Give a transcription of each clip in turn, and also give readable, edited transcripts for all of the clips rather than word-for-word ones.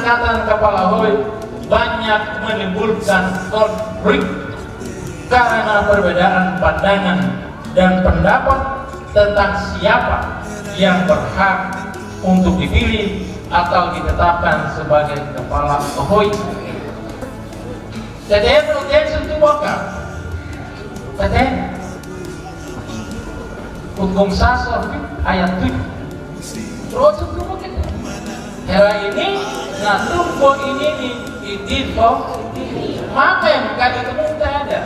Angkatan Kepala Hoi banyak menimbulkan konflik karena perbedaan pandangan dan pendapat tentang siapa yang berhak untuk dipilih atau ditetapkan sebagai Kepala Hoi. Jadi objection to bakal. Jadi hukum sasar ayat 7. Terus itu mungkin. Era ini, nah tumbuh ini di default, maka yang bukan itu tidak ada.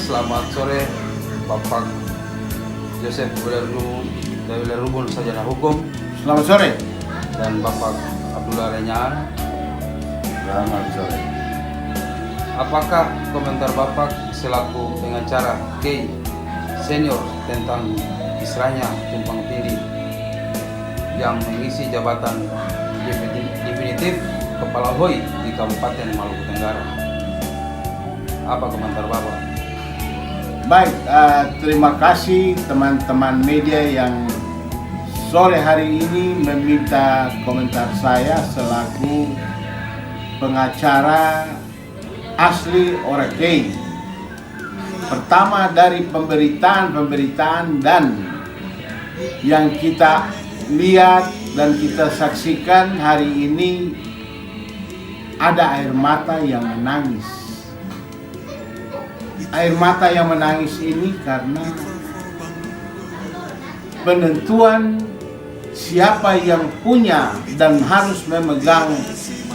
Selamat sore Bapak Joseph Wilerubun Sarjana Hukum. Selamat sore. Dan Bapak Abdullah Renyan. Selamat sore. Apakah komentar Bapak selaku pengacara K senior tentang kisrahnya tumpang tindih yang mengisi jabatan definitif Kepala Hoi di Kabupaten Maluku Tenggara? Apa komentar Bapak? Baik, terima kasih teman-teman media yang sore hari ini meminta komentar saya selaku pengacara asli Orekei. Pertama dari pemberitaan dan yang kita lihat dan kita saksikan hari ini ada air mata yang menangis. Air mata yang menangis ini karena penentuan siapa yang punya dan harus memegang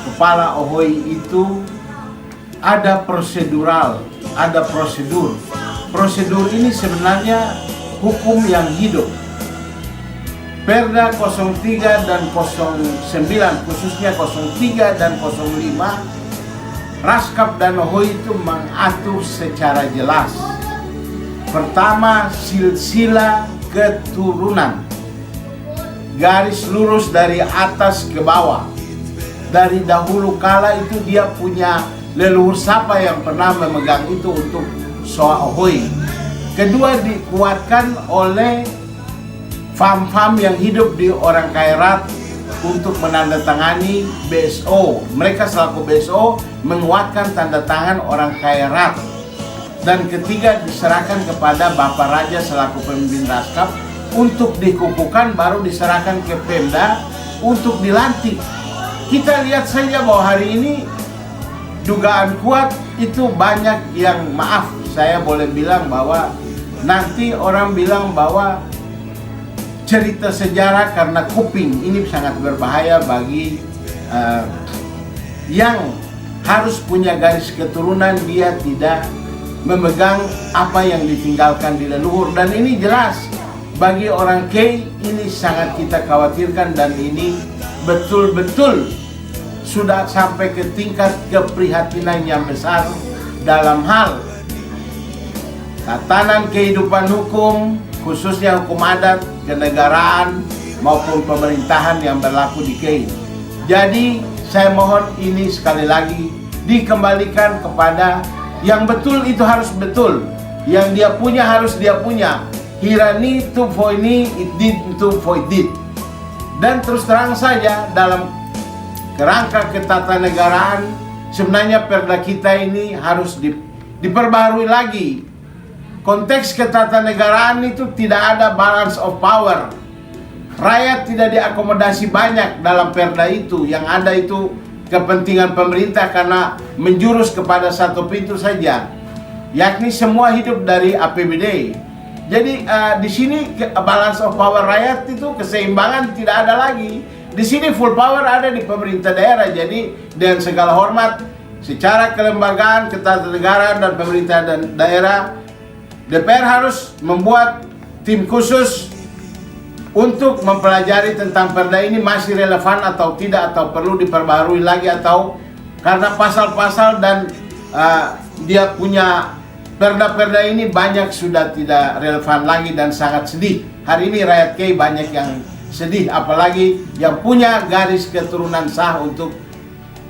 Kepala Hoi itu ada prosedural, ada prosedur. Prosedur ini sebenarnya hukum yang hidup. Perda 03 dan 09, khususnya 03 dan 05, Raskap dan Hoi itu mengatur secara jelas. Pertama, silsilah keturunan, garis lurus dari atas ke bawah. Dari dahulu kala itu dia punya leluhur siapa yang pernah memegang itu untuk Soa Hoi. Kedua, dikuatkan oleh fam-fam yang hidup di orang Kairat untuk menandatangani BSO. Mereka selaku BSO menguatkan tanda tangan orang Kairat. Dan ketiga, diserahkan kepada Bapak Raja selaku pemimpin Raskap untuk dikukuhkan, baru diserahkan ke Pemda untuk dilantik. Kita lihat saja bahwa hari ini dugaan kuat itu banyak yang, maaf saya boleh bilang bahwa nanti orang bilang bahwa cerita sejarah karena kuping ini sangat berbahaya bagi yang harus punya garis keturunan, dia tidak memegang apa yang ditinggalkan di leluhur. Dan ini jelas bagi orang K ini sangat kita khawatirkan, dan ini betul-betul sudah sampai ke tingkat keprihatinan yang besar dalam hal tatanan kehidupan hukum, khususnya hukum adat, kenegaraan maupun pemerintahan yang berlaku di KEI. Jadi saya mohon ini sekali lagi dikembalikan kepada yang betul, itu harus betul. Yang dia punya harus dia punya. Hirani tu foini, it did tu foidid. Dan terus terang saja dalam kerangka ketatanegaraan sebenarnya perda kita ini harus diperbarui lagi. Konteks ketatanegaraan itu tidak ada balance of power. Rakyat tidak diakomodasi banyak dalam perda itu. Yang ada itu kepentingan pemerintah karena menjurus kepada satu pintu saja, yakni semua hidup dari APBD. Jadi di sini balance of power rakyat itu keseimbangan tidak ada lagi. Di sini full power ada di pemerintah daerah. Jadi dengan segala hormat secara kelembagaan, ketatanegaraan dan pemerintah dan daerah, DPR harus membuat tim khusus untuk mempelajari tentang perda ini masih relevan atau tidak, atau perlu diperbarui lagi, atau karena pasal-pasal dan dia punya perda-perda ini banyak sudah tidak relevan lagi dan sangat sedih. Hari ini rakyat KEI banyak yang sedih, apalagi yang punya garis keturunan sah untuk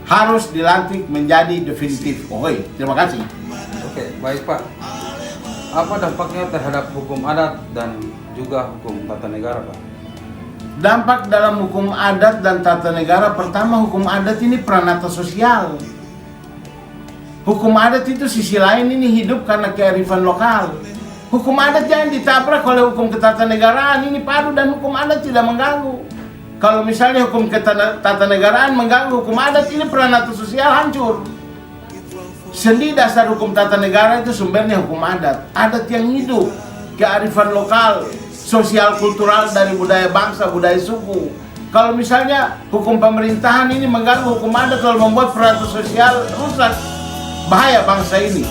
harus dilantik menjadi definitif. Oke, terima kasih. Oke, baik Pak. Apa dampaknya terhadap hukum adat dan juga hukum tata negara, Pak? Dampak dalam hukum adat dan tata negara, pertama, hukum adat ini peranata sosial. Hukum adat itu sisi lain ini hidup karena kearifan lokal. Hukum adat jangan ditabrak oleh hukum ketatanegaraan, ini padu dan hukum adat tidak mengganggu. Kalau misalnya hukum ketatanegaraan mengganggu hukum adat, ini peranata sosial hancur. Sendi dasar hukum tata negara itu sumbernya hukum adat. Adat yang hidup, kearifan lokal, sosial kultural dari budaya bangsa, budaya suku. Kalau misalnya hukum pemerintahan ini mengganggu hukum adat, kalau membuat peranata sosial rusak, bahaya bangsa ini.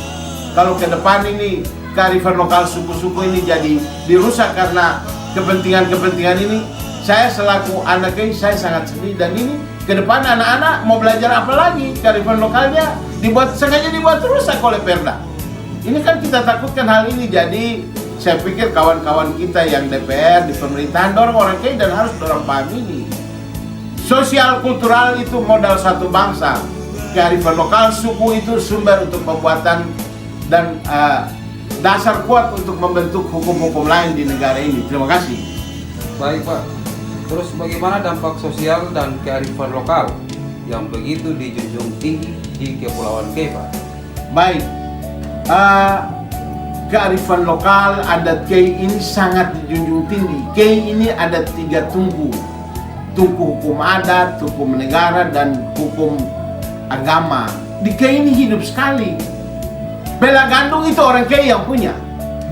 Kalau ke depan ini kearifan lokal suku-suku ini jadi dirusak karena kepentingan-kepentingan ini, saya selaku anak KEI saya sangat sedih. Dan ini ke depan anak-anak mau belajar apa lagi? Kearifan lokalnya sengaja dibuat rusak oleh perda. Ini kan kita takutkan hal ini. Jadi saya pikir kawan-kawan kita yang DPR di pemerintahan dorong orang KEI dan harus dorong paham ini. Sosial kultural itu modal satu bangsa. Kearifan lokal suku itu sumber untuk pembuatan dan dasar kuat untuk membentuk hukum-hukum lain di negara ini. Terima kasih. Baik Pak. Terus bagaimana dampak sosial dan kearifan lokal yang begitu dijunjung tinggi di Kepulauan KEI, Pak? Baik, kearifan lokal adat KEI ini sangat dijunjung tinggi. KEI ini ada 3 tungku. Tungku hukum adat, hukum negara, dan hukum agama. Di KEI ini hidup sekali. Bela Gandung itu orang KEI yang punya.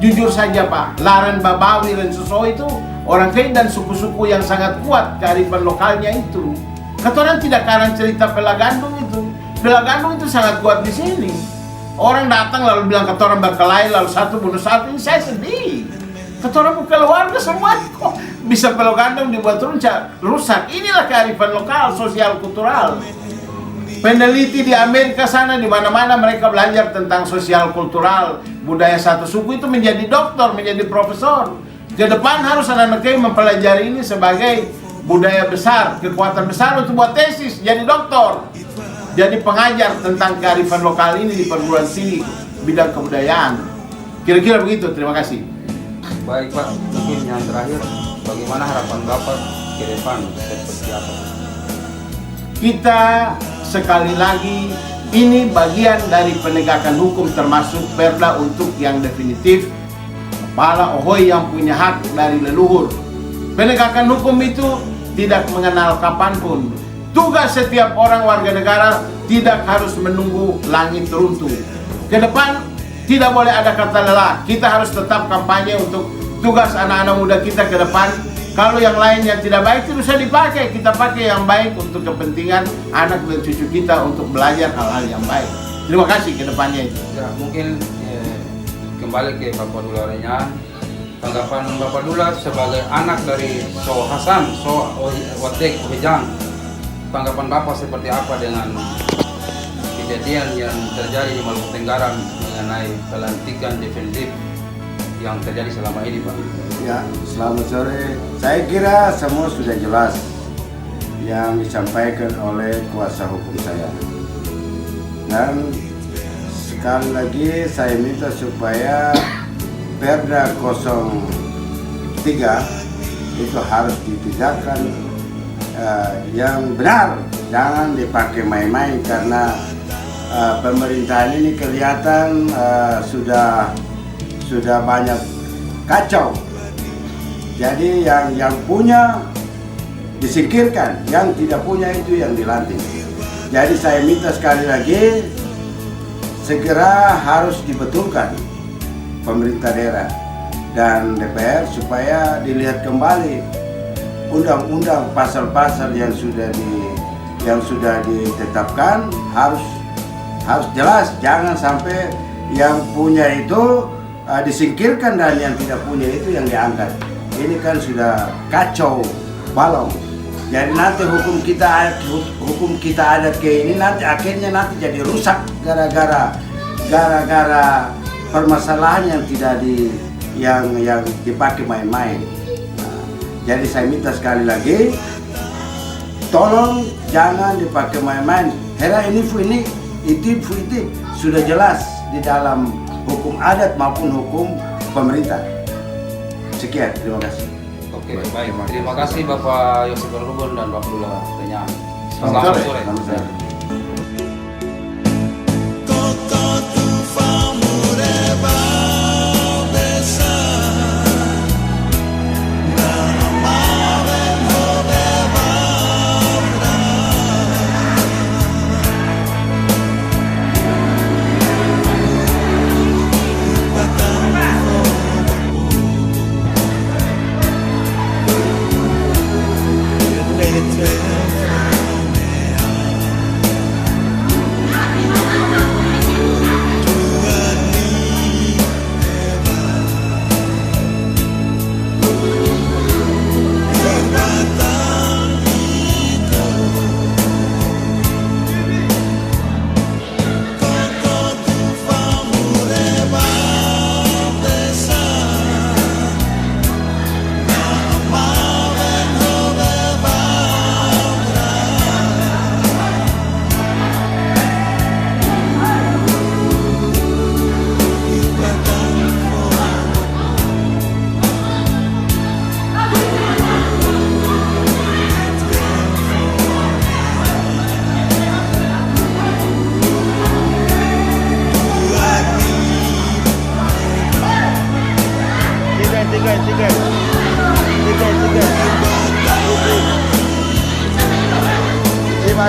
Jujur saja Pak, Laran Babawi dan Suso itu orang KEI dan suku-suku yang sangat kuat kearifan lokalnya itu. Katoran tidak karang cerita Bela Gandung itu. Bela Gandung itu sangat kuat di sini. Orang datang lalu bilang katoran berkelahi lalu satu bunuh satu, ini saya sedih. Katoran keluarga semua kok bisa Bela Gandung dibuat rusak. Inilah kearifan lokal, sosial kultural. Peneliti di Amerika sana, di mana-mana mereka belajar tentang sosial kultural budaya satu suku itu menjadi doktor, menjadi profesor. Ke depan harus anak-anak KEI mempelajari ini sebagai budaya besar, kekuatan besar untuk buat tesis, jadi doktor, jadi pengajar tentang kearifan lokal ini di perguruan tinggi bidang kebudayaan. Kira-kira begitu. Terima kasih. Baik Pak, mungkin yang terakhir, bagaimana harapan Bapak ke depan seperti apa? Kita sekali lagi, ini bagian dari penegakan hukum termasuk perda untuk yang definitif. Kepala Ohoi yang punya hak dari leluhur. Penegakan hukum itu tidak mengenal kapanpun. Tugas setiap orang warga negara tidak harus menunggu langit runtuh. Ke depan tidak boleh ada kata lelah. Kita harus tetap kampanye untuk tugas anak-anak muda kita ke depan. Kalau yang lain yang tidak baik itu bisa dipakai. Kita pakai yang baik untuk kepentingan anak dan cucu kita untuk belajar hal-hal yang baik. Terima kasih ke depannya itu. Ya, mungkin kembali ke Bapak Dula Renyan. Tanggapan Bapak Dula sebagai anak dari So Hasan, So Watek Ohejang. Tanggapan Bapak seperti apa dengan kejadian yang terjadi di Maluku Tenggara mengenai pelantikan definitif yang terjadi selama ini, Pak? Ya, selamat sore. Saya kira semua sudah jelas yang disampaikan oleh kuasa hukum saya. Dan sekali lagi saya minta supaya Perda 03 itu harus ditegakkan yang benar. Jangan dipakai main-main karena pemerintahan ini kelihatan sudah banyak kacau. Jadi yang punya disingkirkan, yang tidak punya itu yang dilantik. Jadi saya minta sekali lagi segera harus dibetulkan pemerintah daerah dan DPR supaya dilihat kembali undang-undang pasal-pasal yang sudah ditetapkan harus jelas, jangan sampai yang punya itu disingkirkan dan yang tidak punya itu yang diangkat. Ini kan sudah kacau balau. Jadi nanti hukum kita adat kayak ini nanti akhirnya jadi rusak gara-gara permasalahan yang tidak yang dipakai main-main. Nah, jadi saya minta sekali lagi, tolong jangan dipakai main-main. Hera ini itu sudah jelas di dalam hukum adat maupun hukum pemerintah. Sekian, terima kasih. Oke, baik. Terima kasih Bapak Yosef Rubun dan Bapak Abdullah Renyang. Selamat sore. Selamat sore.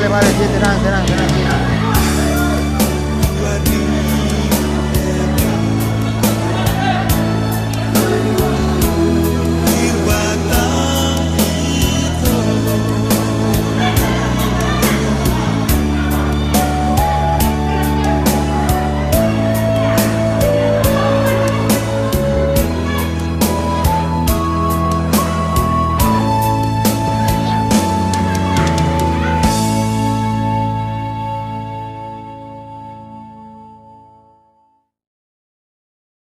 Vale, tenang.